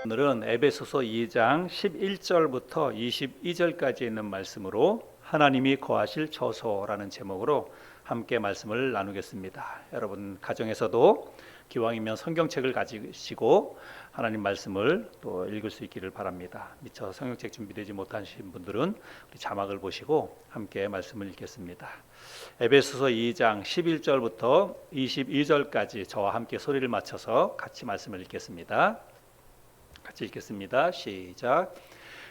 오늘은 에베소서 2장 11절부터 22절까지 있는 말씀으로 하나님이 거하실 처소라는 제목으로 함께 말씀을 나누겠습니다. 여러분 가정에서도 기왕이면 성경책을 가지시고 하나님 말씀을 또 읽을 수 있기를 바랍니다. 미처 성경책 준비되지 못하신 분들은 우리 자막을 보시고 함께 말씀을 읽겠습니다. 에베소서 2장 11절부터 22절까지 저와 함께 소리를 맞춰서 같이 말씀을 읽겠습니다. 같이 읽겠습니다. 시작.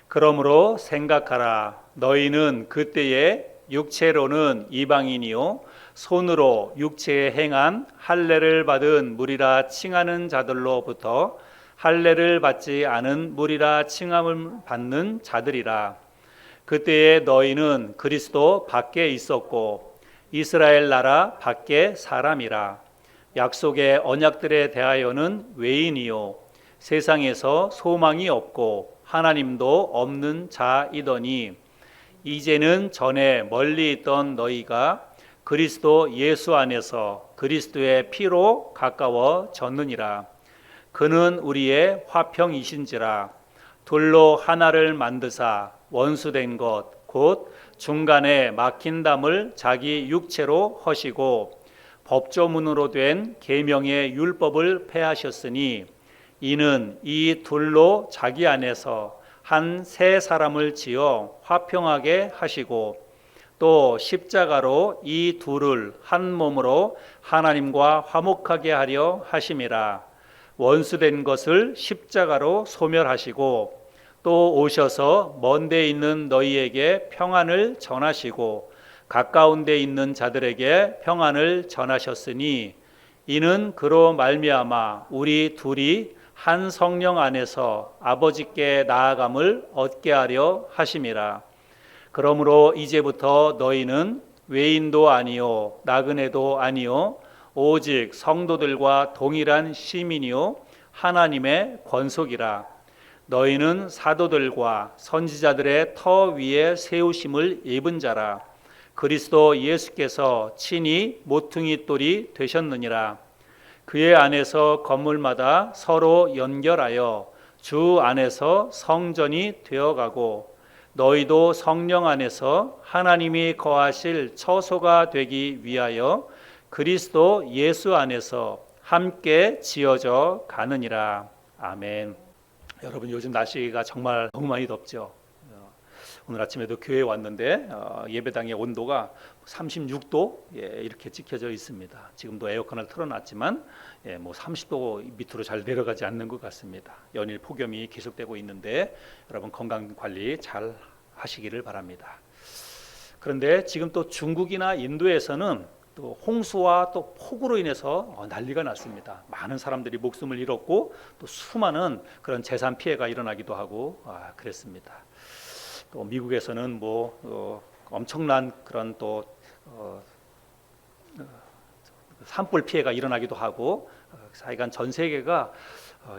그러므로 생각하라. 너희는 그때에 육체로는 이방인이요 손으로 육체에 행한 할례를 받은 무리라 칭하는 자들로부터 할례를 받지 않은 무리라 칭함을 받는 자들이라. 그때에 너희는 그리스도 밖에 있었고 이스라엘 나라 밖에 사람이라. 약속의 언약들에 대하여는 외인이요 세상에서 소망이 없고 하나님도 없는 자이더니 이제는 전에 멀리 있던 너희가 그리스도 예수 안에서 그리스도의 피로 가까워졌느니라. 그는 우리의 화평이신지라. 돌로 하나를 만드사 원수된 것 곧 중간에 막힌 담을 자기 육체로 허시고 법조문으로 된 계명의 율법을 폐하셨으니 이는 이 둘로 자기 안에서 한 새 사람을 지어 화평하게 하시고 또 십자가로 이 둘을 한 몸으로 하나님과 화목하게 하려 하심이라. 원수된 것을 십자가로 소멸하시고 또 오셔서 먼 데 있는 너희에게 평안을 전하시고 가까운 데 있는 자들에게 평안을 전하셨으니 이는 그로 말미암아 우리 둘이 한 성령 안에서 아버지께 나아감을 얻게 하려 하심이라. 그러므로 이제부터 너희는 외인도 아니요 나그네도 아니요 오직 성도들과 동일한 시민이요 하나님의 권속이라. 너희는 사도들과 선지자들의 터 위에 세우심을 입은 자라. 그리스도 예수께서 친히 모퉁이 돌이 되셨느니라. 그의 안에서 건물마다 서로 연결하여 주 안에서 성전이 되어가고 너희도 성령 안에서 하나님이 거하실 처소가 되기 위하여 그리스도 예수 안에서 함께 지어져 가느니라. 아멘. 여러분 요즘 날씨가 정말 너무 많이 덥죠. 오늘 아침에도 교회에 왔는데 예배당의 온도가 36도 이렇게 찍혀져 있습니다. 지금도 에어컨을 틀어놨지만 30도 밑으로 잘 내려가지 않는 것 같습니다. 연일 폭염이 계속되고 있는데 여러분 건강 관리 잘 하시기를 바랍니다. 그런데 지금 또 중국이나 인도에서는 또 홍수와 또 폭우로 인해서 난리가 났습니다. 많은 사람들이 목숨을 잃었고 또 수많은 그런 재산 피해가 일어나기도 하고 그랬습니다. 또 미국에서는 엄청난 그런 또 산불 피해가 일어나기도 하고 하여간 전 세계가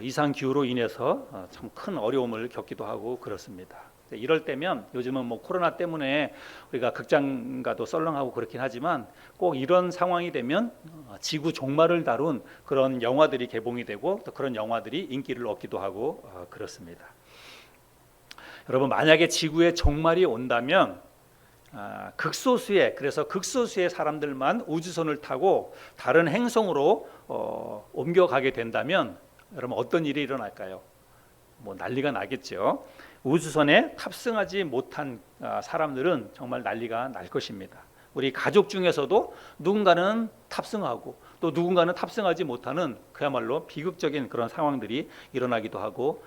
이상 기후로 인해서 참 큰 어려움을 겪기도 하고 그렇습니다. 이럴 때면 요즘은 코로나 때문에 우리가 극장가도 썰렁하고 그렇긴 하지만 꼭 이런 상황이 되면 지구 종말을 다룬 그런 영화들이 개봉이 되고 또 그런 영화들이 인기를 얻기도 하고 그렇습니다. 여러분 만약에 지구의 종말이 온다면 그래서 극소수의 사람들만 우주선을 타고 다른 행성으로 옮겨가게 된다면 여러분 어떤 일이 일어날까요? 난리가 나겠죠. 우주선에 탑승하지 못한 사람들은 정말 난리가 날 것입니다. 우리 가족 중에서도 누군가는 탑승하고 또 누군가는 탑승하지 못하는 그야말로 비극적인 그런 상황들이 일어나기도 하고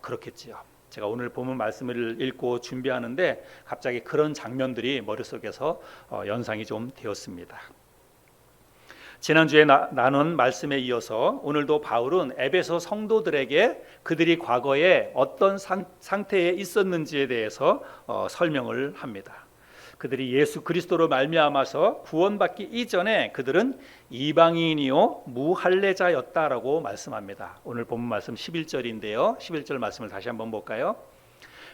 그렇겠지요. 제가 오늘 본문 말씀을 읽고 준비하는데 갑자기 그런 장면들이 머릿속에서 연상이 좀 되었습니다. 지난주에 나눈 말씀에 이어서 오늘도 바울은 에베소 성도들에게 그들이 과거에 어떤 상태에 있었는지에 대해서 설명을 합니다. 그들이 예수 그리스도로 말미암아서 구원받기 이전에 그들은 이방인이요 무할례자였다라고 말씀합니다. 오늘 본문 말씀 11절인데요. 11절 말씀을 다시 한번 볼까요?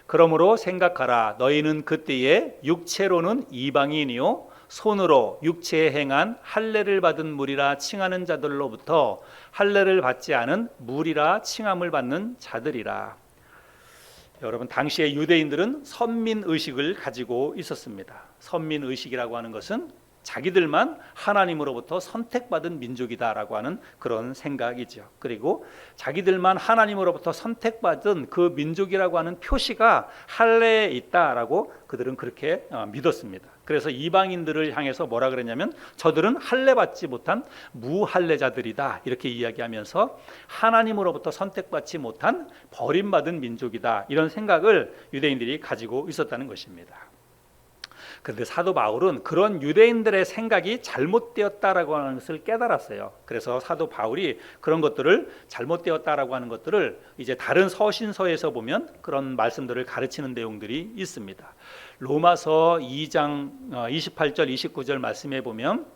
그러므로 생각하라. 너희는 그때에 육체로는 이방인이요 손으로 육체에 행한 할례를 받은 무리라 칭하는 자들로부터 할례를 받지 않은 무리라 칭함을 받는 자들이라. 여러분, 당시의 유대인들은 선민의식을 가지고 있었습니다. 선민의식이라고 하는 것은 자기들만 하나님으로부터 선택받은 민족이다라고 하는 그런 생각이죠. 그리고 자기들만 하나님으로부터 선택받은 그 민족이라고 하는 표시가 할례에 있다라고 그들은 그렇게 믿었습니다. 그래서 이방인들을 향해서 뭐라 그랬냐면 저들은 할례 받지 못한 무할례자들이다 이렇게 이야기하면서 하나님으로부터 선택받지 못한 버림받은 민족이다, 이런 생각을 유대인들이 가지고 있었다는 것입니다. 그런데 사도 바울은 그런 유대인들의 생각이 잘못되었다라고 하는 것을 깨달았어요. 그래서 사도 바울이 그런 것들을, 잘못되었다라고 하는 것들을 이제 다른 서신서에서 보면 그런 말씀들을 가르치는 내용들이 있습니다. 로마서 2장 28절 29절 말씀에 보면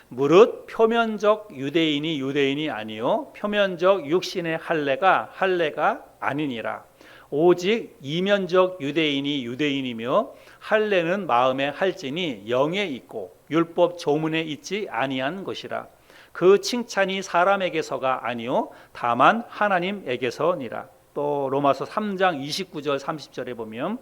무릇 표면적 유대인이 아니요 표면적 육신의 할례가 아니니라. 오직 이면적 유대인이며 할례는 마음에 할지니 영에 있고 율법 조문에 있지 아니한 것이라. 그 칭찬이 사람에게서가 아니요 다만 하나님에게서니라. 또 로마서 3장 29절 30절에 보면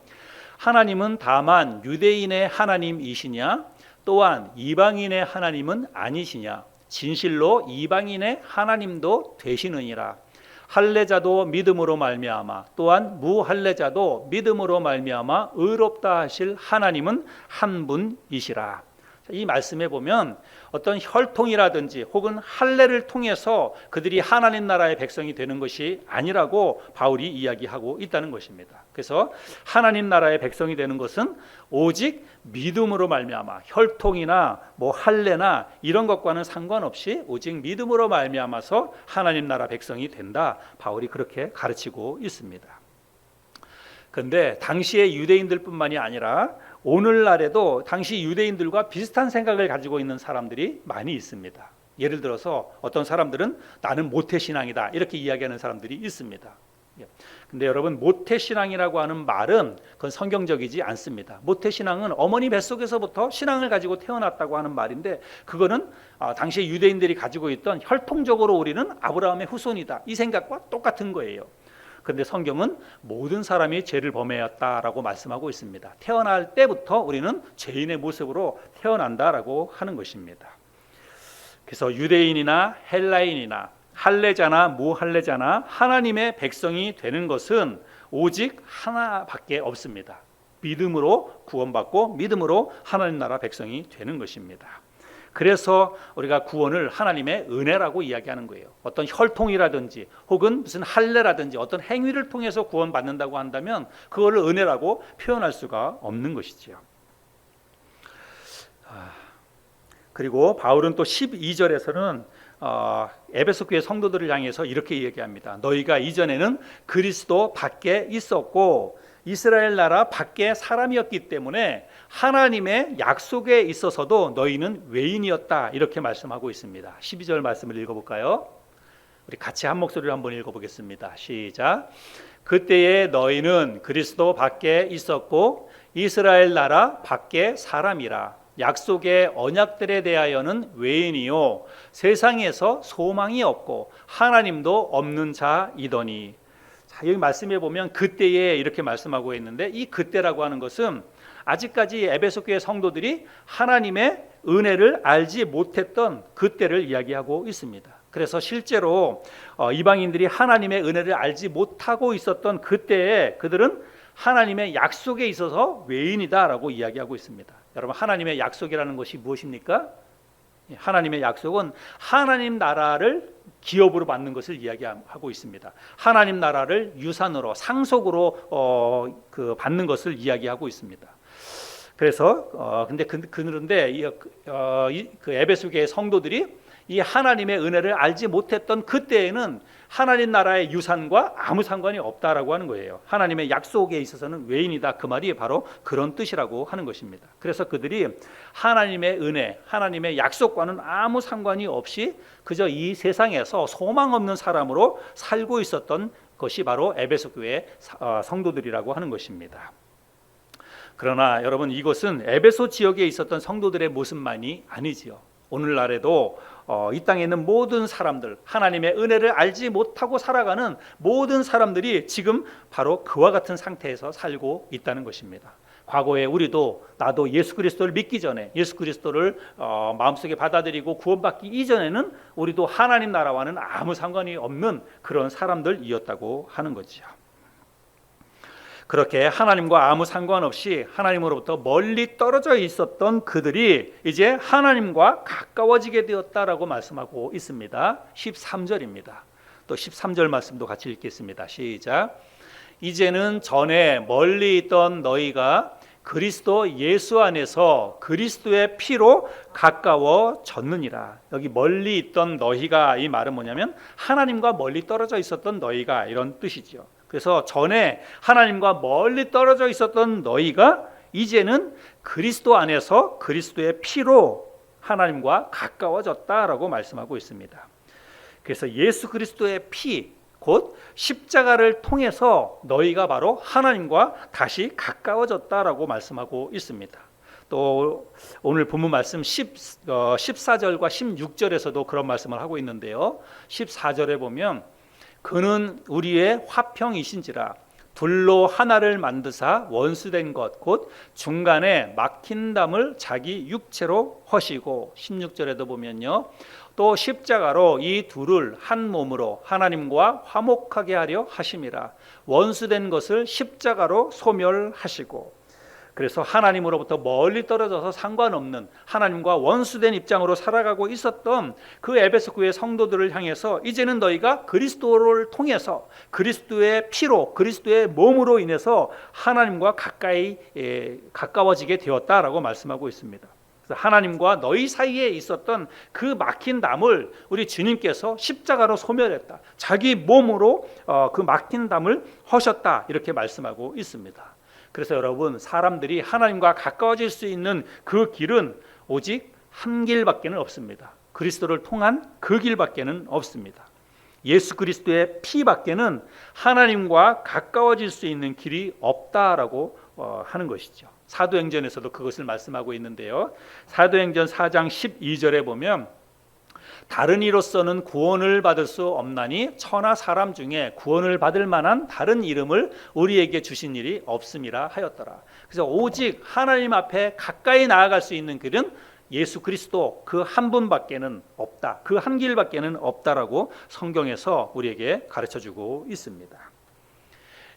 하나님은 다만 유대인의 하나님이시냐 또한 이방인의 하나님은 아니시냐 진실로 이방인의 하나님도 되시느니라. 할례자도 믿음으로 말미암아 또한 무할례자도 믿음으로 말미암아 의롭다 하실 하나님은 한 분이시라. 이 말씀에 보면 어떤 혈통이라든지 혹은 할례를 통해서 그들이 하나님 나라의 백성이 되는 것이 아니라고 바울이 이야기하고 있다는 것입니다. 그래서 하나님 나라의 백성이 되는 것은 오직 믿음으로 말미암아, 혈통이나 할례나 이런 것과는 상관없이 오직 믿음으로 말미암아서 하나님 나라 백성이 된다, 바울이 그렇게 가르치고 있습니다. 그런데 당시의 유대인들뿐만이 아니라 오늘날에도 당시 유대인들과 비슷한 생각을 가지고 있는 사람들이 많이 있습니다. 예를 들어서 어떤 사람들은 나는 모태신앙이다 이렇게 이야기하는 사람들이 있습니다. 근데 여러분, 모태신앙이라고 하는 말은 그건 성경적이지 않습니다. 모태신앙은 어머니 뱃속에서부터 신앙을 가지고 태어났다고 하는 말인데 그거는 당시 유대인들이 가지고 있던 혈통적으로 우리는 아브라함의 후손이다 이 생각과 똑같은 거예요. 그런데 성경은 모든 사람이 죄를 범하였다라고 말씀하고 있습니다. 태어날 때부터 우리는 죄인의 모습으로 태어난다라고 하는 것입니다. 그래서 유대인이나 헬라인이나 할례자나 무할례자나 하나님의 백성이 되는 것은 오직 하나밖에 없습니다. 믿음으로 구원받고 믿음으로 하나님 나라 백성이 되는 것입니다. 그래서 우리가 구원을 하나님의 은혜라고 이야기하는 거예요. 어떤 혈통이라든지 혹은 무슨 할례라든지 어떤 행위를 통해서 구원받는다고 한다면 그거를 은혜라고 표현할 수가 없는 것이지요. 그리고 바울은 또 12절에서는 에베소 교회 성도들을 향해서 이렇게 얘기합니다. 너희가 이전에는 그리스도 밖에 있었고 이스라엘 나라 밖에 사람이었기 때문에 하나님의 약속에 있어서도 너희는 외인이었다 이렇게 말씀하고 있습니다. 12절 말씀을 읽어볼까요? 우리 같이 한 목소리로 한번 읽어보겠습니다. 시작. 그때에 너희는 그리스도 밖에 있었고 이스라엘 나라 밖에 사람이라. 약속의 언약들에 대하여는 외인이요 세상에서 소망이 없고 하나님도 없는 자이더니. 여기 말씀해 보면 그때에 이렇게 말씀하고 있는데 이 그때라고 하는 것은 아직까지 에베소 교회 성도들이 하나님의 은혜를 알지 못했던 그때를 이야기하고 있습니다. 그래서 실제로 이방인들이 하나님의 은혜를 알지 못하고 있었던 그때에 그들은 하나님의 약속에 있어서 외인이다라고 이야기하고 있습니다. 여러분, 하나님의 약속이라는 것이 무엇입니까? 하나님의 약속은 하나님 나라를 기업으로 받는 것을 이야기하고 있습니다. 하나님 나라를 유산으로 상속으로 받는 것을 이야기하고 있습니다. 그래서 그런데 그 에베소 교회 성도들이 이 하나님의 은혜를 알지 못했던 그때에는 하나님 나라의 유산과 아무 상관이 없다라고 하는 거예요. 하나님의 약속에 있어서는 외인이다, 그 말이 바로 그런 뜻이라고 하는 것입니다. 그래서 그들이 하나님의 은혜, 하나님의 약속과는 아무 상관이 없이 그저 이 세상에서 소망 없는 사람으로 살고 있었던 것이 바로 에베소 교회 성도들이라고 하는 것입니다. 그러나 여러분, 이것은 에베소 지역에 있었던 성도들의 모습만이 아니지요. 오늘날에도 이 땅에 있는 모든 사람들, 하나님의 은혜를 알지 못하고 살아가는 모든 사람들이 지금 바로 그와 같은 상태에서 살고 있다는 것입니다. 과거에 우리도, 나도 예수 그리스도를 믿기 전에, 예수 그리스도를 마음속에 받아들이고 구원받기 이전에는 우리도 하나님 나라와는 아무 상관이 없는 그런 사람들이었다고 하는 거지요. 그렇게 하나님과 아무 상관없이 하나님으로부터 멀리 떨어져 있었던 그들이 이제 하나님과 가까워지게 되었다라고 말씀하고 있습니다. 13절입니다. 또 13절 말씀도 같이 읽겠습니다. 시작. 이제는 전에 멀리 있던 너희가 그리스도 예수 안에서 그리스도의 피로 가까워졌느니라. 여기 멀리 있던 너희가, 이 말은 뭐냐면 하나님과 멀리 떨어져 있었던 너희가, 이런 뜻이죠. 그래서 전에 하나님과 멀리 떨어져 있었던 너희가 이제는 그리스도 안에서 그리스도의 피로 하나님과 가까워졌다라고 말씀하고 있습니다. 그래서 예수 그리스도의 피, 곧 십자가를 통해서 너희가 바로 하나님과 다시 가까워졌다라고 말씀하고 있습니다. 또 오늘 본문 말씀 14절과 16절에서도 그런 말씀을 하고 있는데요. 14절에 보면 그는 우리의 화평이신지라 둘로 하나를 만드사 원수된 것 곧 중간에 막힌 담을 자기 육체로 허시고, 16절에도 보면요, 또 십자가로 이 둘을 한 몸으로 하나님과 화목하게 하려 하심이라 원수된 것을 십자가로 소멸하시고. 그래서 하나님으로부터 멀리 떨어져서 상관없는, 하나님과 원수된 입장으로 살아가고 있었던 그 에베소 교회 성도들을 향해서 이제는 너희가 그리스도를 통해서 그리스도의 피로, 그리스도의 몸으로 인해서 하나님과 가까워지게 되었다라고 말씀하고 있습니다. 그래서 하나님과 너희 사이에 있었던 그 막힌 담을 우리 주님께서 십자가로 소멸했다, 자기 몸으로 그 막힌 담을 허셨다, 이렇게 말씀하고 있습니다. 그래서 여러분, 사람들이 하나님과 가까워질 수 있는 그 길은 오직 한 길밖에는 없습니다. 그리스도를 통한 그 길밖에는 없습니다. 예수 그리스도의 피밖에는 하나님과 가까워질 수 있는 길이 없다라고 하는 것이죠. 사도행전에서도 그것을 말씀하고 있는데요. 사도행전 4장 12절에 보면 다른 이로서는 구원을 받을 수 없나니 천하 사람 중에 구원을 받을 만한 다른 이름을 우리에게 주신 일이 없음이라 하였더라. 그래서 오직 하나님 앞에 가까이 나아갈 수 있는 길은 예수 그리스도 그 한 분밖에는 없다, 그 한 길밖에는 없다라고 성경에서 우리에게 가르쳐주고 있습니다.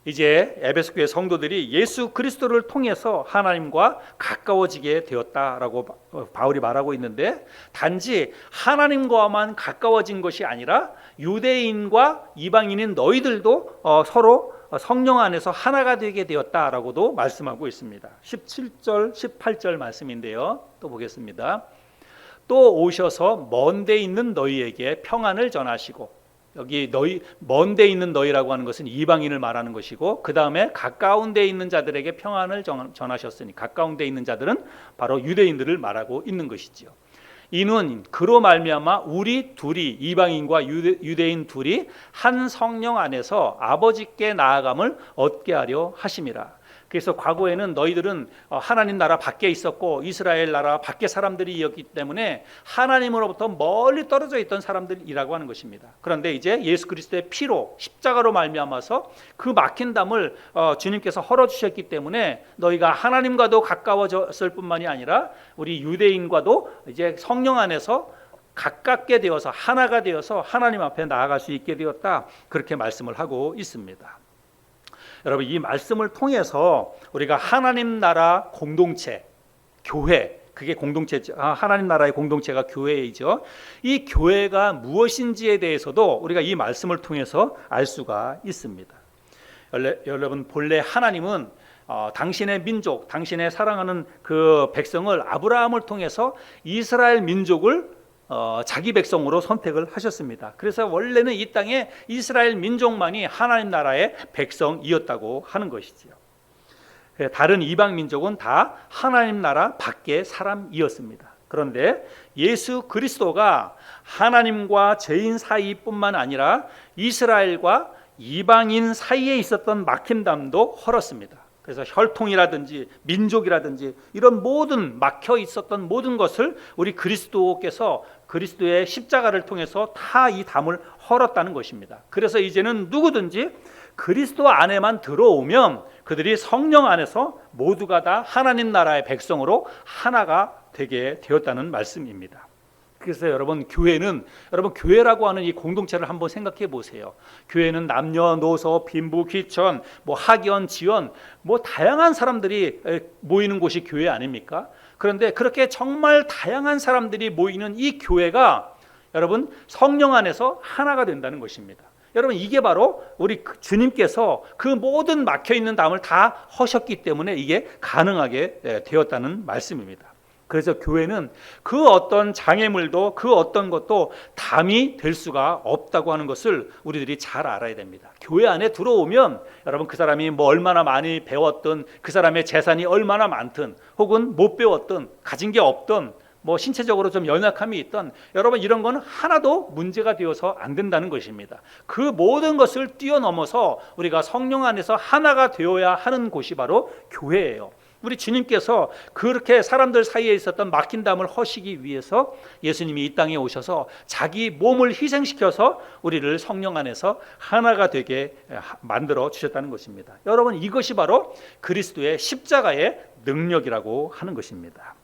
이제 에베소 교회 성도들이 예수 그리스도를 통해서 하나님과 가까워지게 되었다라고 바울이 말하고 있는데, 단지 하나님과만 가까워진 것이 아니라 유대인과 이방인인 너희들도 서로 성령 안에서 하나가 되게 되었다라고도 말씀하고 있습니다. 17절 18절 말씀인데요. 또 보겠습니다. 또 오셔서 먼 데 있는 너희에게 평안을 전하시고, 여기 너희, 먼 데 있는 너희라고 하는 것은 이방인을 말하는 것이고, 그 다음에 가까운 데 있는 자들에게 평안을 전하셨으니, 가까운 데 있는 자들은 바로 유대인들을 말하고 있는 것이지요. 이는 그로 말미암아 우리 둘이, 이방인과 유대인 둘이 한 성령 안에서 아버지께 나아감을 얻게 하려 하심이라. 그래서 과거에는 너희들은 하나님 나라 밖에 있었고 이스라엘 나라 밖에 사람들이었기 때문에 하나님으로부터 멀리 떨어져 있던 사람들이라고 하는 것입니다. 그런데 이제 예수 그리스도의 피로, 십자가로 말미암아서 그 막힌 담을 주님께서 헐어주셨기 때문에 너희가 하나님과도 가까워졌을 뿐만이 아니라 우리 유대인과도 이제 성령 안에서 가깝게 되어서 하나가 되어서 하나님 앞에 나아갈 수 있게 되었다, 그렇게 말씀을 하고 있습니다. 여러분, 이 말씀을 통해서 우리가 하나님 나라 공동체, 교회, 그게 공동체죠. 하나님 나라의 공동체가 교회이죠. 이 교회가 무엇인지에 대해서도 우리가 이 말씀을 통해서 알 수가 있습니다. 여러분, 본래 하나님은 당신의 민족, 당신의 사랑하는 그 백성을, 아브라함을 통해서 이스라엘 민족을 자기 백성으로 선택을 하셨습니다. 그래서 원래는 이 땅에 이스라엘 민족만이 하나님 나라의 백성이었다고 하는 것이지요. 다른 이방 민족은 다 하나님 나라 밖의 사람이었습니다. 그런데 예수 그리스도가 하나님과 죄인 사이뿐만 아니라 이스라엘과 이방인 사이에 있었던 막힌담도 헐었습니다. 그래서 혈통이라든지 민족이라든지 이런 모든 막혀 있었던 모든 것을 우리 그리스도께서 그리스도의 십자가를 통해서 다 이 담을 헐었다는 것입니다. 그래서 이제는 누구든지 그리스도 안에만 들어오면 그들이 성령 안에서 모두가 다 하나님 나라의 백성으로 하나가 되게 되었다는 말씀입니다. 그래서 여러분 교회라고 하는 이 공동체를 한번 생각해 보세요. 교회는 남녀노소 빈부 귀천 학연 지원 다양한 사람들이 모이는 곳이 교회 아닙니까? 그런데 그렇게 정말 다양한 사람들이 모이는 이 교회가 여러분 성령 안에서 하나가 된다는 것입니다. 여러분 이게 바로 우리 주님께서 그 모든 막혀있는 담을 다 허셨기 때문에 이게 가능하게 되었다는 말씀입니다. 그래서 교회는 그 어떤 장애물도 그 어떤 것도 담이 될 수가 없다고 하는 것을 우리들이 잘 알아야 됩니다. 교회 안에 들어오면 여러분 그 사람이 얼마나 많이 배웠든 그 사람의 재산이 얼마나 많든 혹은 못 배웠든 가진 게 없든 신체적으로 좀 연약함이 있던 여러분 이런 건 하나도 문제가 되어서 안 된다는 것입니다. 그 모든 것을 뛰어넘어서 우리가 성령 안에서 하나가 되어야 하는 곳이 바로 교회예요. 우리 주님께서 그렇게 사람들 사이에 있었던 막힌 담을 허시기 위해서 예수님이 이 땅에 오셔서 자기 몸을 희생시켜서 우리를 성령 안에서 하나가 되게 만들어 주셨다는 것입니다. 여러분 이것이 바로 그리스도의 십자가의 능력이라고 하는 것입니다.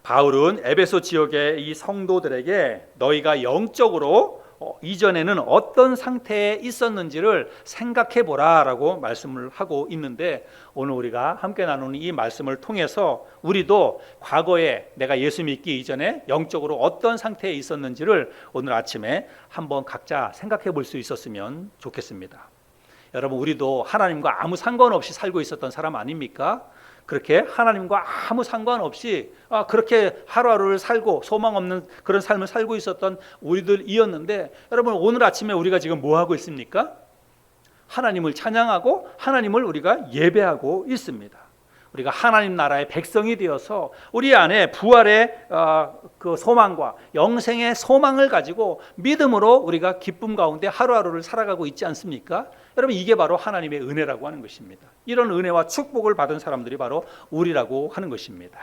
바울은 에베소 지역의 이 성도들에게 너희가 영적으로 이전에는 어떤 상태에 있었는지를 생각해 보라라고 말씀을 하고 있는데 오늘 우리가 함께 나누는 이 말씀을 통해서 우리도 과거에 내가 예수 믿기 이전에 영적으로 어떤 상태에 있었는지를 오늘 아침에 한번 각자 생각해 볼 수 있었으면 좋겠습니다. 여러분 우리도 하나님과 아무 상관없이 살고 있었던 사람 아닙니까? 그렇게 하나님과 아무 상관없이 그렇게 하루하루를 살고 소망 없는 그런 삶을 살고 있었던 우리들이었는데 여러분 오늘 아침에 우리가 지금 뭐 하고 있습니까? 하나님을 찬양하고 하나님을 우리가 예배하고 있습니다. 우리가 하나님 나라의 백성이 되어서 우리 안에 부활의 그 소망과 영생의 소망을 가지고 믿음으로 우리가 기쁨 가운데 하루하루를 살아가고 있지 않습니까? 여러분 이게 바로 하나님의 은혜라고 하는 것입니다. 이런 은혜와 축복을 받은 사람들이 바로 우리라고 하는 것입니다.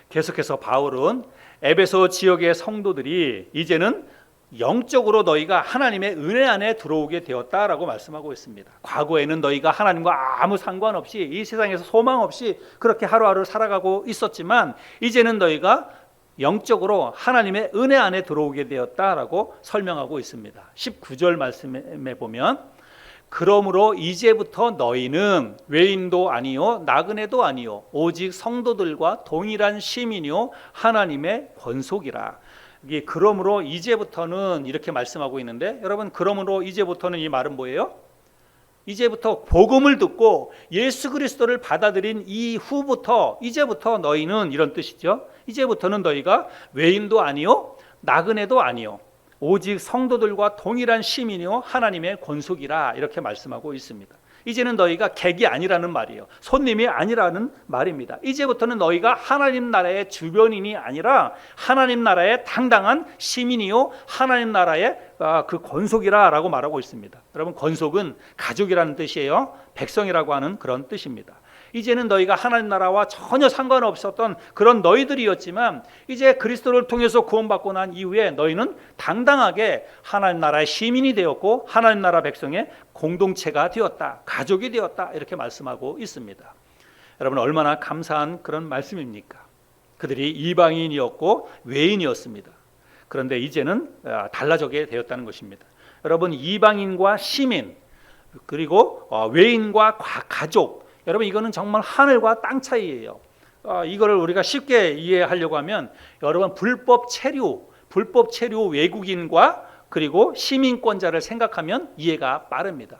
계속해서 바울은 에베소 지역의 성도들이 이제는 영적으로 너희가 하나님의 은혜 안에 들어오게 되었다라고 말씀하고 있습니다. 과거에는 너희가 하나님과 아무 상관없이 이 세상에서 소망 없이 그렇게 하루하루 살아가고 있었지만 이제는 너희가 영적으로 하나님의 은혜 안에 들어오게 되었다라고 설명하고 있습니다. 19절 말씀에 보면 그러므로 이제부터 너희는 외인도 아니요 나그네도 아니요 오직 성도들과 동일한 시민이요 하나님의 권속이라. 이게 그러므로 이제부터는 이렇게 말씀하고 있는데 여러분 그러므로 이제부터는 이 말은 뭐예요? 이제부터 복음을 듣고 예수 그리스도를 받아들인 이후부터 이제부터 너희는 이런 뜻이죠. 이제부터는 너희가 외인도 아니요 나그네도 아니요 오직 성도들과 동일한 시민이요 하나님의 권속이라 이렇게 말씀하고 있습니다. 이제는 너희가 객이 아니라는 말이에요. 손님이 아니라는 말입니다. 이제부터는 너희가 하나님 나라의 주변인이 아니라 하나님 나라의 당당한 시민이요 하나님 나라의 그 권속이라라고 말하고 있습니다. 여러분 권속은 가족이라는 뜻이에요. 백성이라고 하는 그런 뜻입니다. 이제는 너희가 하나님 나라와 전혀 상관없었던 그런 너희들이었지만 이제 그리스도를 통해서 구원받고 난 이후에 너희는 당당하게 하나님 나라의 시민이 되었고 하나님 나라 백성의 공동체가 되었다, 가족이 되었다 이렇게 말씀하고 있습니다. 여러분 얼마나 감사한 그런 말씀입니까? 그들이 이방인이었고 외인이었습니다. 그런데 이제는 달라지게 되었다는 것입니다. 여러분 이방인과 시민 그리고 외인과 가족 여러분 이거는 정말 하늘과 땅 차이예요. 이거를 우리가 쉽게 이해하려고 하면 여러분 불법 체류 외국인과 그리고 시민권자를 생각하면 이해가 빠릅니다.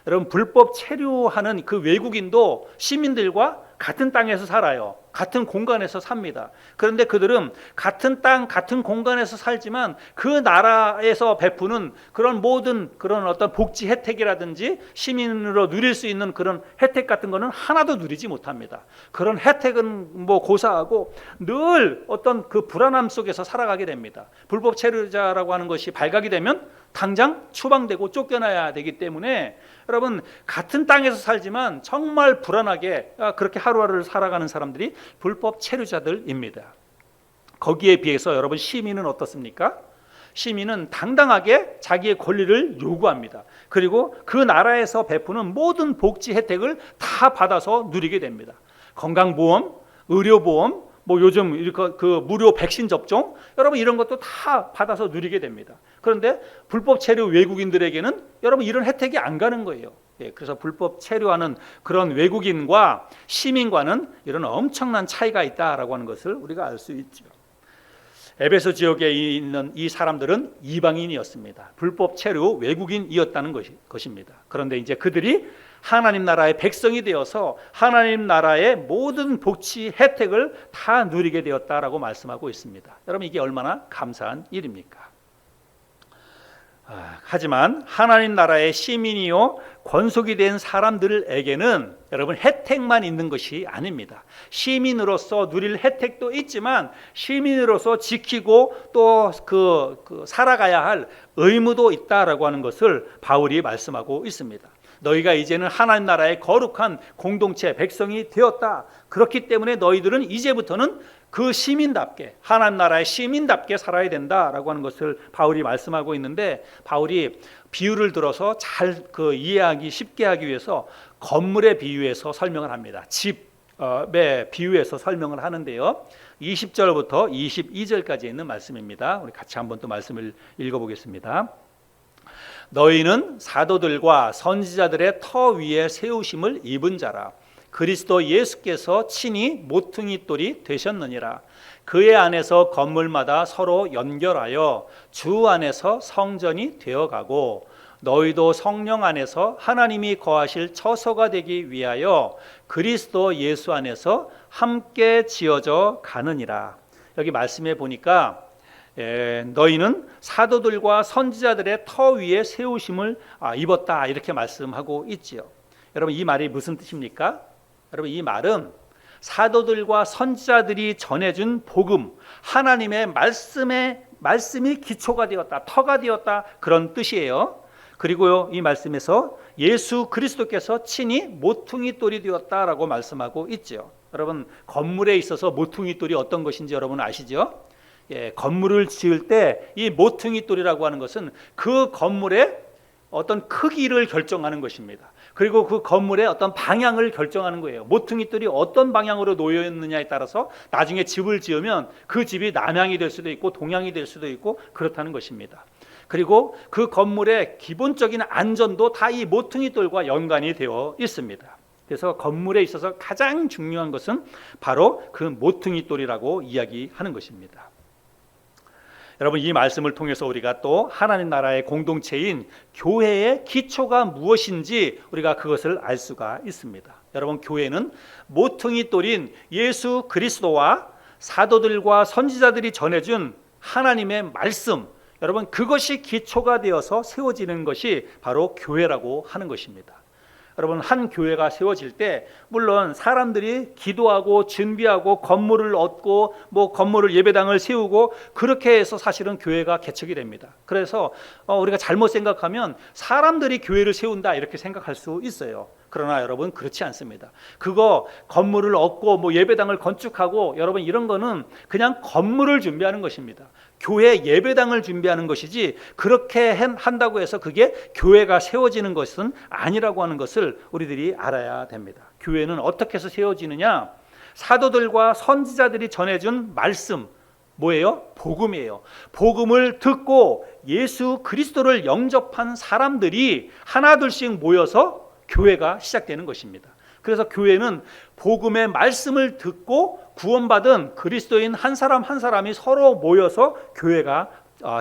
여러분 불법 체류하는 그 외국인도 시민들과 같은 땅에서 살아요. 같은 공간에서 삽니다. 그런데 그들은 같은 땅, 같은 공간에서 살지만 그 나라에서 베푸는 그런 모든 그런 어떤 복지 혜택이라든지 시민으로 누릴 수 있는 그런 혜택 같은 거는 하나도 누리지 못합니다. 그런 혜택은 고사하고 늘 어떤 그 불안함 속에서 살아가게 됩니다. 불법 체류자라고 하는 것이 발각이 되면 당장 추방되고 쫓겨나야 되기 때문에 여러분 같은 땅에서 살지만 정말 불안하게 그렇게 하루하루를 살아가는 사람들이 불법 체류자들입니다. 거기에 비해서 여러분 시민은 어떻습니까? 시민은 당당하게 자기의 권리를 요구합니다. 그리고 그 나라에서 베푸는 모든 복지 혜택을 다 받아서 누리게 됩니다. 건강보험, 의료보험, 요즘 그 무료 백신 접종, 여러분 이런 것도 다 받아서 누리게 됩니다. 그런데 불법 체류 외국인들에게는 여러분 이런 혜택이 안 가는 거예요. 그래서 불법 체류하는 그런 외국인과 시민과는 이런 엄청난 차이가 있다라고 하는 것을 우리가 알 수 있죠. 에베소 지역에 있는 이 사람들은 이방인이었습니다. 불법 체류 외국인이었다는 것입니다. 그런데 이제 그들이 하나님 나라의 백성이 되어서 하나님 나라의 모든 복지 혜택을 다 누리게 되었다라고 말씀하고 있습니다. 여러분 이게 얼마나 감사한 일입니까? 하지만 하나님 나라의 시민이요 권속이 된 사람들에게는 여러분 혜택만 있는 것이 아닙니다. 시민으로서 누릴 혜택도 있지만 시민으로서 지키고 또 살아가야 할 의무도 있다라고 하는 것을 바울이 말씀하고 있습니다. 너희가 이제는 하나님 나라의 거룩한 공동체 백성이 되었다. 그렇기 때문에 너희들은 이제부터는 그 시민답게 하나님 나라의 시민답게 살아야 된다라고 하는 것을 바울이 말씀하고 있는데, 바울이 비유를 들어서 잘 이해하기 쉽게 하기 위해서 건물에 비유해서 설명을 합니다. 집에 비유해서 설명을 하는데요. 20절부터 22절까지 있는 말씀입니다. 우리 같이 한번 또 말씀을 읽어보겠습니다. 너희는 사도들과 선지자들의 터 위에 세우심을 입은 자라. 그리스도 예수께서 친히 모퉁이 돌이 되셨느니라. 그의 안에서 건물마다 서로 연결하여 주 안에서 성전이 되어가고 너희도 성령 안에서 하나님이 거하실 처소가 되기 위하여 그리스도 예수 안에서 함께 지어져 가느니라. 여기 말씀해 보니까 너희는 사도들과 선지자들의 터 위에 세우심을 입었다 이렇게 말씀하고 있지요. 여러분 이 말이 무슨 뜻입니까? 여러분 이 말은 사도들과 선지자들이 전해준 복음, 하나님의 말씀이 기초가 되었다, 터가 되었다 그런 뜻이에요. 그리고요 이 말씀에서 예수 그리스도께서 친히 모퉁이 돌이 되었다라고 말씀하고 있죠. 여러분 건물에 있어서 모퉁이 돌이 어떤 것인지 여러분 아시죠? 건물을 지을 때 이 모퉁이 돌이라고 하는 것은 그 건물의 어떤 크기를 결정하는 것입니다. 그리고 그 건물의 어떤 방향을 결정하는 거예요. 모퉁이 돌이 어떤 방향으로 놓여 있느냐에 따라서 나중에 집을 지으면 그 집이 남향이 될 수도 있고 동향이 될 수도 있고 그렇다는 것입니다. 그리고 그 건물의 기본적인 안전도 다 이 모퉁이 돌과 연관이 되어 있습니다. 그래서 건물에 있어서 가장 중요한 것은 바로 그 모퉁이 돌이라고 이야기하는 것입니다. 여러분 이 말씀을 통해서 우리가 또 하나님 나라의 공동체인 교회의 기초가 무엇인지 우리가 그것을 알 수가 있습니다. 여러분 교회는 모퉁이 돌인 예수 그리스도와 사도들과 선지자들이 전해준 하나님의 말씀, 여러분 그것이 기초가 되어서 세워지는 것이 바로 교회라고 하는 것입니다. 여러분 한 교회가 세워질 때 물론 사람들이 기도하고 준비하고 건물을 얻고 건물을 예배당을 세우고 그렇게 해서 사실은 교회가 개척이 됩니다. 그래서 우리가 잘못 생각하면 사람들이 교회를 세운다 이렇게 생각할 수 있어요. 그러나 여러분 그렇지 않습니다. 그거 건물을 얻고 예배당을 건축하고 여러분 이런 거는 그냥 건물을 준비하는 것입니다. 교회 예배당을 준비하는 것이지 그렇게 한다고 해서 그게 교회가 세워지는 것은 아니라고 하는 것을 우리들이 알아야 됩니다. 교회는 어떻게 해서 세워지느냐? 사도들과 선지자들이 전해준 말씀 뭐예요? 복음이에요. 복음을 듣고 예수 그리스도를 영접한 사람들이 하나둘씩 모여서 교회가 시작되는 것입니다. 그래서 교회는 복음의 말씀을 듣고 구원받은 그리스도인 한 사람 한 사람이 서로 모여서 교회가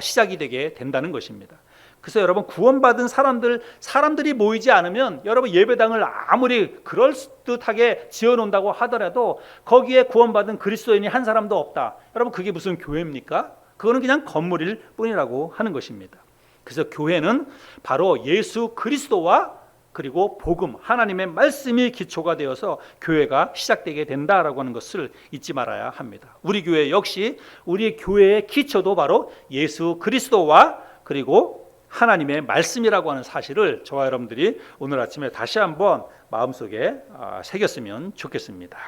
시작이 되게 된다는 것입니다. 그래서 여러분 구원받은 사람들이 모이지 않으면 여러분 예배당을 아무리 그럴듯하게 지어놓는다고 하더라도 거기에 구원받은 그리스도인이 한 사람도 없다. 여러분 그게 무슨 교회입니까? 그거는 그냥 건물일 뿐이라고 하는 것입니다. 그래서 교회는 바로 예수 그리스도와 그리고 복음, 하나님의 말씀이 기초가 되어서 교회가 시작되게 된다라고 하는 것을 잊지 말아야 합니다. 우리 교회 역시 우리 교회의 기초도 바로 예수 그리스도와 그리고 하나님의 말씀이라고 하는 사실을 저와 여러분들이 오늘 아침에 다시 한번 마음속에 새겼으면 좋겠습니다.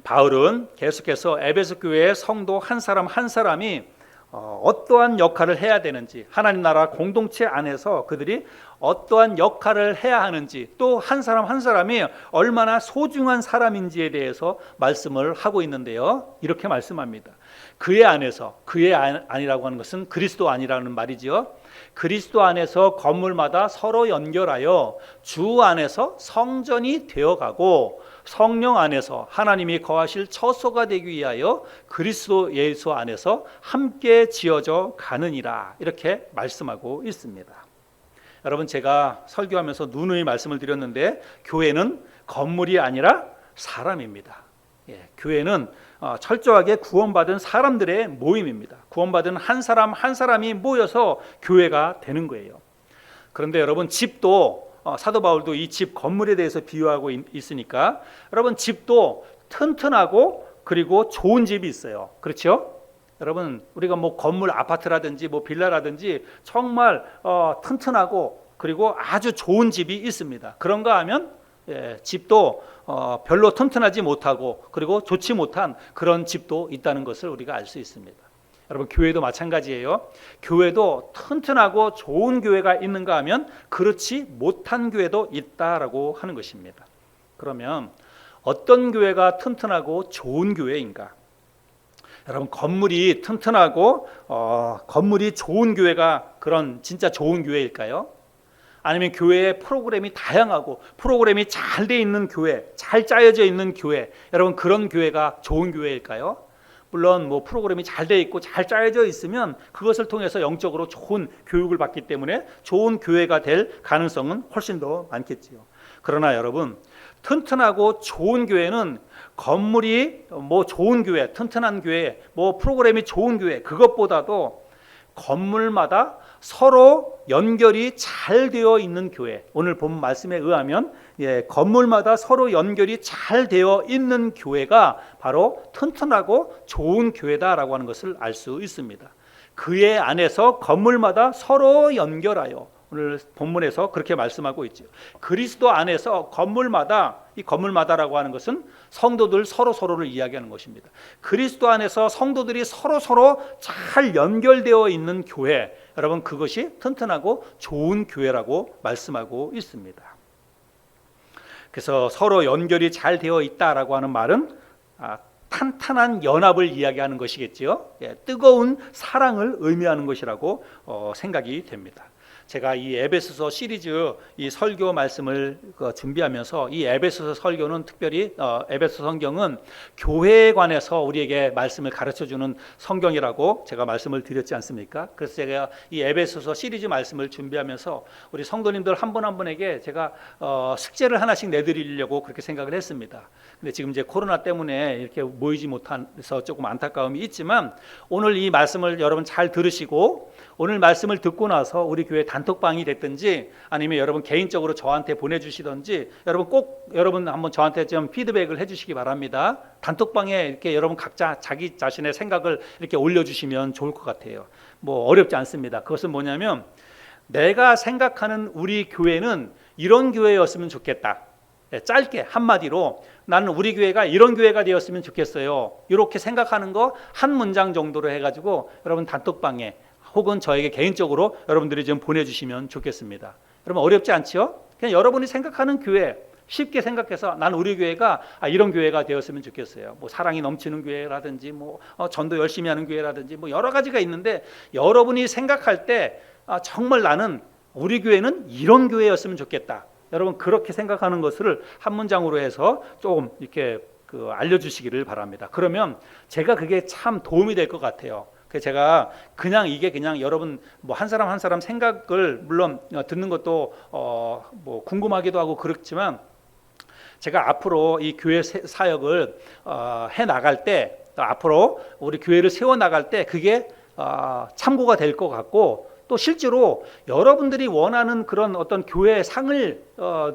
바울은 계속해서 에베소 교회의 성도 한 사람 한 사람이 어떠한 역할을 해야 되는지, 하나님 나라 공동체 안에서 그들이 어떠한 역할을 해야 하는지, 또 한 사람 한 사람이 얼마나 소중한 사람인지에 대해서 말씀을 하고 있는데요, 이렇게 말씀합니다. 그의 안에서, 그의 안이라고 하는 것은 그리스도 안이라는 말이지요. 그리스도 안에서 건물마다 서로 연결하여 주 안에서 성전이 되어가고 성령 안에서 하나님이 거하실 처소가 되기 위하여 그리스도 예수 안에서 함께 지어져 가느니라, 이렇게 말씀하고 있습니다. 여러분, 제가 설교하면서 누누이 말씀을 드렸는데 교회는 건물이 아니라 사람입니다. 교회는 철저하게 구원받은 사람들의 모임입니다. 구원받은 한 사람 한 사람이 모여서 교회가 되는 거예요. 그런데 여러분, 집도 사도 바울도 이 집 건물에 대해서 비유하고 있으니까, 여러분, 집도 튼튼하고 그리고 좋은 집이 있어요. 그렇죠? 여러분, 우리가 뭐 건물, 아파트라든지 뭐 빌라라든지 정말 튼튼하고 그리고 아주 좋은 집이 있습니다. 그런가 하면 집도 별로 튼튼하지 못하고 그리고 좋지 못한 그런 집도 있다는 것을 우리가 알 수 있습니다. 여러분, 교회도 마찬가지예요. 교회도 튼튼하고 좋은 교회가 있는가 하면 그렇지 못한 교회도 있다라고 하는 것입니다. 그러면 어떤 교회가 튼튼하고 좋은 교회인가? 여러분, 건물이 튼튼하고 건물이 좋은 교회가 그런 진짜 좋은 교회일까요? 아니면 교회의 프로그램이 다양하고 프로그램이 잘 돼 있는 교회, 잘 짜여져 있는 교회, 여러분, 그런 교회가 좋은 교회일까요? 물론 뭐 프로그램이 잘 돼 있고 잘 짜여져 있으면 그것을 통해서 영적으로 좋은 교육을 받기 때문에 좋은 교회가 될 가능성은 훨씬 더 많겠지요. 그러나 여러분, 튼튼하고 좋은 교회는 건물이 뭐 좋은 교회, 튼튼한 교회, 뭐 프로그램이 좋은 교회, 그것보다도 건물마다 서로 연결이 잘 되어 있는 교회, 오늘 본 말씀에 의하면 건물마다 서로 연결이 잘 되어 있는 교회가 바로 튼튼하고 좋은 교회다라고 하는 것을 알 수 있습니다. 그의 안에서 건물마다 서로 연결하여, 오늘 본문에서 그렇게 말씀하고 있죠. 그리스도 안에서 건물마다, 이 건물마다라고 하는 것은 성도들 서로를 이야기하는 것입니다. 그리스도 안에서 성도들이 서로 잘 연결되어 있는 교회, 여러분, 그것이 튼튼하고 좋은 교회라고 말씀하고 있습니다. 그래서 서로 연결이 잘 되어 있다라고 하는 말은 탄탄한 연합을 이야기하는 것이겠지요. 뜨거운 사랑을 의미하는 것이라고 생각이 됩니다. 제가 이 에베소서 시리즈 이 설교 말씀을 준비하면서, 이 에베소서 설교는 특별히 에베소 성경은 교회에 관해서 우리에게 말씀을 가르쳐주는 성경이라고 제가 말씀을 드렸지 않습니까? 그래서 제가 이 에베소서 시리즈 말씀을 준비하면서 우리 성도님들 한 분 한 분에게 제가 숙제를 하나씩 내드리려고 그렇게 생각을 했습니다. 근데 지금 이제 코로나 때문에 이렇게 모이지 못해서 조금 안타까움이 있지만, 오늘 이 말씀을 여러분 잘 들으시고 오늘 말씀을 듣고 나서 우리 교회 단톡방이 됐든지 아니면 여러분 개인적으로 저한테 보내주시든지, 여러분 한번 저한테 좀 피드백을 해주시기 바랍니다. 단톡방에 이렇게 여러분 각자 자기 자신의 생각을 이렇게 올려주시면 좋을 것 같아요. 뭐 어렵지 않습니다. 그것은 뭐냐면, 내가 생각하는 우리 교회는 이런 교회였으면 좋겠다. 짧게 한마디로, 나는 우리 교회가 이런 교회가 되었으면 좋겠어요. 이렇게 생각하는 거 한 문장 정도로 해가지고 여러분 단톡방에 혹은 저에게 개인적으로 여러분들이 좀 보내주시면 좋겠습니다. 여러분, 어렵지 않죠? 그냥 여러분이 생각하는 교회, 쉽게 생각해서 난 우리 교회가 이런 교회가 되었으면 좋겠어요. 뭐 사랑이 넘치는 교회라든지 뭐 전도 열심히 하는 교회라든지 뭐 여러 가지가 있는데, 여러분이 생각할 때 정말 나는 우리 교회는 이런 교회였으면 좋겠다, 여러분 그렇게 생각하는 것을 한 문장으로 해서 조금 이렇게 알려주시기를 바랍니다. 그러면 제가 그게 참 도움이 될 것 같아요. 제가 이게 그냥 여러분 뭐 한 사람 한 사람 생각을 물론 듣는 것도 뭐 궁금하기도 하고 그렇지만, 제가 앞으로 이 교회 사역을 해 나갈 때, 앞으로 우리 교회를 세워 나갈 때 그게 참고가 될 것 같고, 또 실제로 여러분들이 원하는 그런 어떤 교회 상을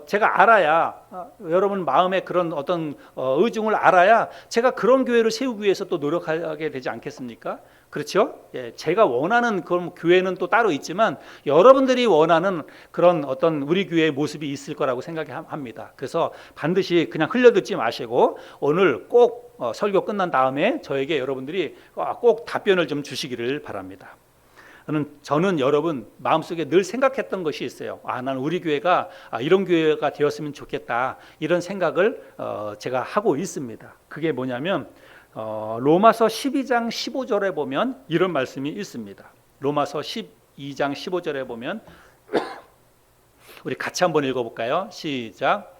제가 알아야, 여러분 마음에 그런 어떤 의중을 알아야 제가 그런 교회를 세우기 위해서 또 노력하게 되지 않겠습니까? 그렇죠? 예, 제가 원하는 그런 교회는 또 따로 있지만 여러분들이 원하는 그런 어떤 우리 교회의 모습이 있을 거라고 생각합니다. 그래서 반드시 그냥 흘려듣지 마시고 오늘 꼭 설교 끝난 다음에 저에게 여러분들이 꼭 답변을 좀 주시기를 바랍니다. 저는 여러분 마음속에 늘 생각했던 것이 있어요. 나는 우리 교회가 이런 교회가 되었으면 좋겠다, 이런 생각을 제가 하고 있습니다. 그게 뭐냐면 로마서 12장 15절에 보면 이런 말씀이 있습니다. 로마서 12장 15절에 보면 우리 같이 한번 읽어볼까요? 시작.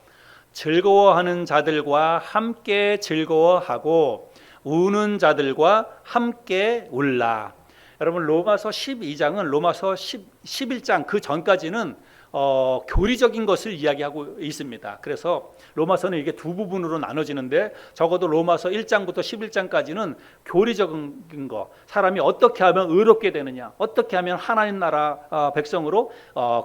즐거워하는 자들과 함께 즐거워하고 우는 자들과 함께 울라. 여러분 로마서 12장은 로마서 11장 그 전까지는 교리적인 것을 이야기하고 있습니다. 그래서 로마서는 이게 두 부분으로 나눠지는데 적어도 로마서 1장부터 11장까지는 교리적인 거, 사람이 어떻게 하면 의롭게 되느냐, 어떻게 하면 하나님 나라 백성으로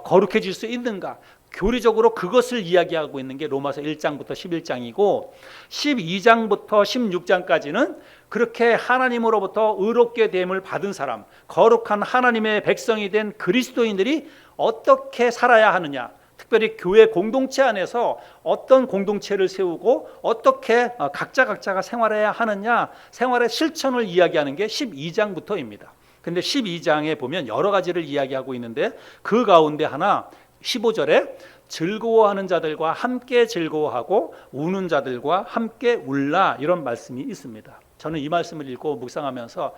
거룩해질 수 있는가, 교리적으로 그것을 이야기하고 있는 게 로마서 1장부터 11장이고 12장부터 16장까지는 그렇게 하나님으로부터 의롭게 됨을 받은 사람, 거룩한 하나님의 백성이 된 그리스도인들이 어떻게 살아야 하느냐, 특별히 교회 공동체 안에서 어떤 공동체를 세우고 어떻게 각자가 생활해야 하느냐, 생활의 실천을 이야기하는 게 12장부터입니다. 근데 12장에 보면 여러 가지를 이야기하고 있는데 그 가운데 하나 15절에 즐거워하는 자들과 함께 즐거워하고 우는 자들과 함께 울라, 이런 말씀이 있습니다. 저는 이 말씀을 읽고 묵상하면서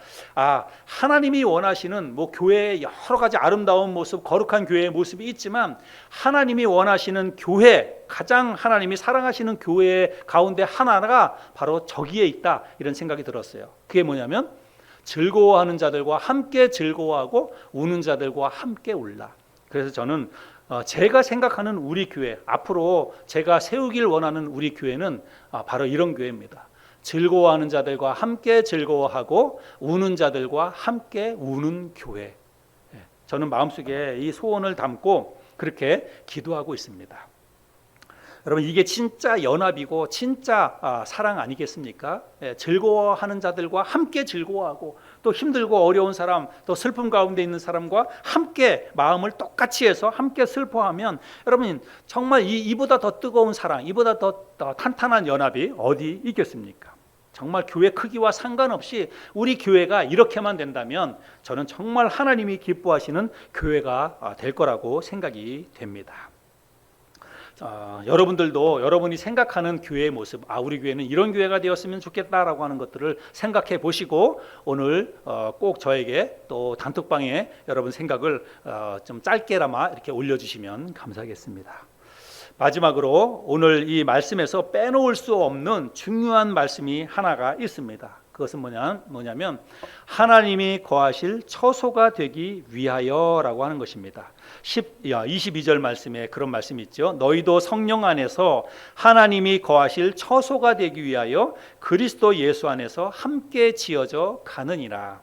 하나님이 원하시는 교회의 여러 가지 아름다운 모습, 거룩한 교회의 모습이 있지만 하나님이 원하시는 교회, 가장 하나님이 사랑하시는 교회 가운데 하나가 바로 저기에 있다, 이런 생각이 들었어요. 그게 뭐냐면 즐거워하는 자들과 함께 즐거워하고 우는 자들과 함께 울라. 그래서 저는 제가 생각하는 우리 교회, 앞으로 제가 세우길 원하는 우리 교회는 바로 이런 교회입니다. 즐거워하는 자들과 함께 즐거워하고 우는 자들과 함께 우는 교회. 저는 마음속에 이 소원을 담고 그렇게 기도하고 있습니다. 여러분 이게 진짜 연합이고 진짜 사랑 아니겠습니까? 즐거워하는 자들과 함께 즐거워하고 또 힘들고 어려운 사람, 또 슬픔 가운데 있는 사람과 함께 마음을 똑같이 해서 함께 슬퍼하면 여러분 정말 이보다 더 뜨거운 사랑, 이보다 더 탄탄한 연합이 어디 있겠습니까? 정말 교회 크기와 상관없이 우리 교회가 이렇게만 된다면 저는 정말 하나님이 기뻐하시는 교회가 될 거라고 생각이 됩니다. 여러분들도 여러분이 생각하는 교회의 모습, 우리 교회는 이런 교회가 되었으면 좋겠다라고 하는 것들을 생각해 보시고 오늘 꼭 저에게 또 단톡방에 여러분 생각을 좀 짧게나마 이렇게 올려주시면 감사하겠습니다. 마지막으로 오늘 이 말씀에서 빼놓을 수 없는 중요한 말씀이 하나가 있습니다. 그것은 뭐냐면 하나님이 거하실 처소가 되기 위하여라고 하는 것입니다. 22절 말씀에 그런 말씀이 있죠. 너희도 성령 안에서 하나님이 거하실 처소가 되기 위하여 그리스도 예수 안에서 함께 지어져 가느니라.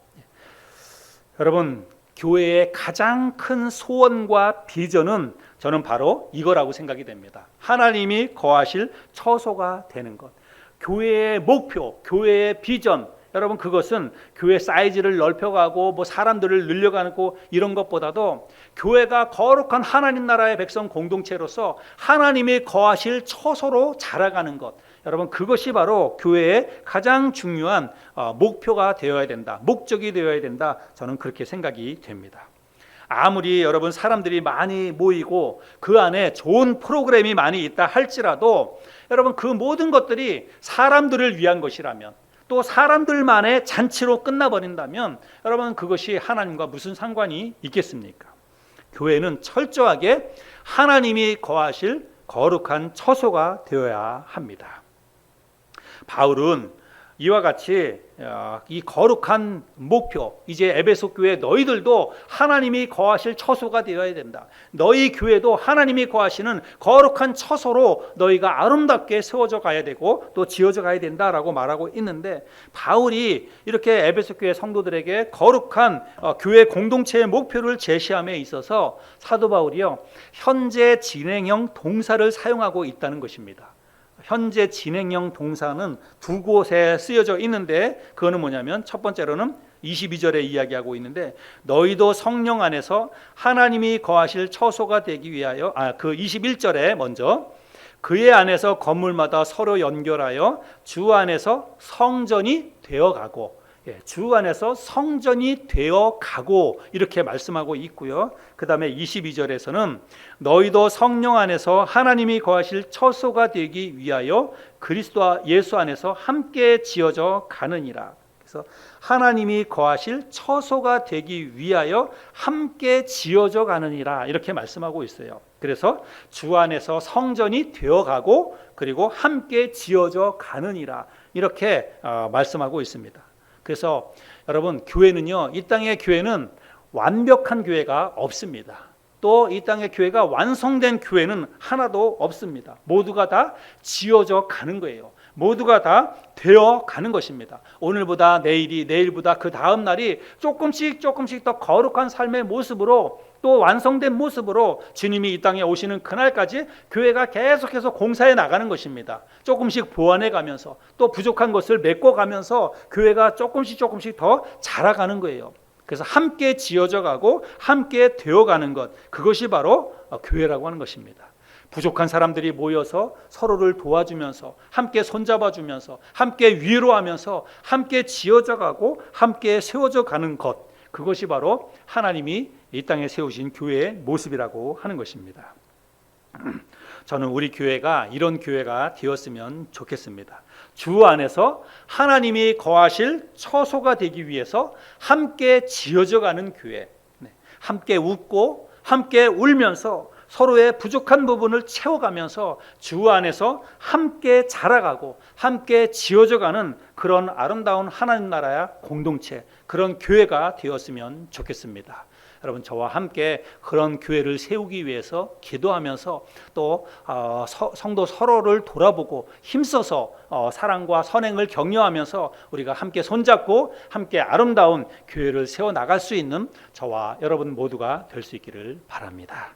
여러분 교회의 가장 큰 소원과 비전은 저는 바로 이거라고 생각이 됩니다. 하나님이 거하실 처소가 되는 것. 교회의 목표, 교회의 비전, 여러분 그것은 교회 사이즈를 넓혀가고 사람들을 늘려가고 이런 것보다도 교회가 거룩한 하나님 나라의 백성 공동체로서 하나님이 거하실 처소로 자라가는 것, 여러분 그것이 바로 교회의 가장 중요한 목표가 되어야 된다, 목적이 되어야 된다, 저는 그렇게 생각이 됩니다. 아무리 여러분 사람들이 많이 모이고 그 안에 좋은 프로그램이 많이 있다 할지라도 여러분 그 모든 것들이 사람들을 위한 것이라면, 또 사람들만의 잔치로 끝나버린다면 여러분 그것이 하나님과 무슨 상관이 있겠습니까? 교회는 철저하게 하나님이 거하실 거룩한 처소가 되어야 합니다. 바울은 이와 같이 이 거룩한 목표, 이제 에베소 교회 너희들도 하나님이 거하실 처소가 되어야 된다. 너희 교회도 하나님이 거하시는 거룩한 처소로 너희가 아름답게 세워져 가야 되고 또 지어져 가야 된다라고 말하고 있는데, 바울이 이렇게 에베소 교회 성도들에게 거룩한 교회 공동체의 목표를 제시함에 있어서 사도 바울이요 현재 진행형 동사를 사용하고 있다는 것입니다. 현재 진행형 동사는 두 곳에 쓰여져 있는데 그거는 뭐냐면 첫 번째로는 22절에 이야기하고 있는데 너희도 성령 안에서 하나님이 거하실 처소가 되기 위하여 그 21절에 먼저 그의 안에서 건물마다 서로 연결하여 주 안에서 성전이 되어가고 주 안에서 성전이 되어가고 이렇게 말씀하고 있고요. 그 다음에 22절에서는 너희도 성령 안에서 하나님이 거하실 처소가 되기 위하여 그리스도 예수 안에서 함께 지어져 가느니라. 그래서 하나님이 거하실 처소가 되기 위하여 함께 지어져 가느니라 이렇게 말씀하고 있어요. 그래서 주 안에서 성전이 되어가고 그리고 함께 지어져 가느니라 이렇게 말씀하고 있습니다. 그래서 여러분 교회는요, 이 땅의 교회는 완벽한 교회가 없습니다. 또 이 땅의 교회가 완성된 교회는 하나도 없습니다. 모두가 다 지어져 가는 거예요. 모두가 다 되어 가는 것입니다. 오늘보다 내일이, 내일보다 그 다음 날이 조금씩 더 거룩한 삶의 모습으로 또 완성된 모습으로 주님이 이 땅에 오시는 그날까지 교회가 계속해서 공사해 나가는 것입니다. 조금씩 보완해 가면서 또 부족한 것을 메꿔가면서 교회가 조금씩 더 자라가는 거예요. 그래서 함께 지어져 가고 함께 되어가는 것, 그것이 바로 교회라고 하는 것입니다. 부족한 사람들이 모여서 서로를 도와주면서 함께 손잡아주면서 함께 위로하면서 함께 지어져 가고 함께 세워져 가는 것, 그것이 바로 하나님이 이 땅에 세우신 교회의 모습이라고 하는 것입니다. 저는 우리 교회가 이런 교회가 되었으면 좋겠습니다. 주 안에서 하나님이 거하실 처소가 되기 위해서 함께 지어져 가는 교회, 함께 웃고 함께 울면서 서로의 부족한 부분을 채워가면서 주 안에서 함께 자라가고 함께 지어져 가는 그런 아름다운 하나님 나라의 공동체, 그런 교회가 되었으면 좋겠습니다. 여러분, 저와 함께 그런 교회를 세우기 위해서 기도하면서 또 성도 서로를 돌아보고 힘써서 사랑과 선행을 격려하면서 우리가 함께 손잡고 함께 아름다운 교회를 세워나갈 수 있는 저와 여러분 모두가 될 수 있기를 바랍니다.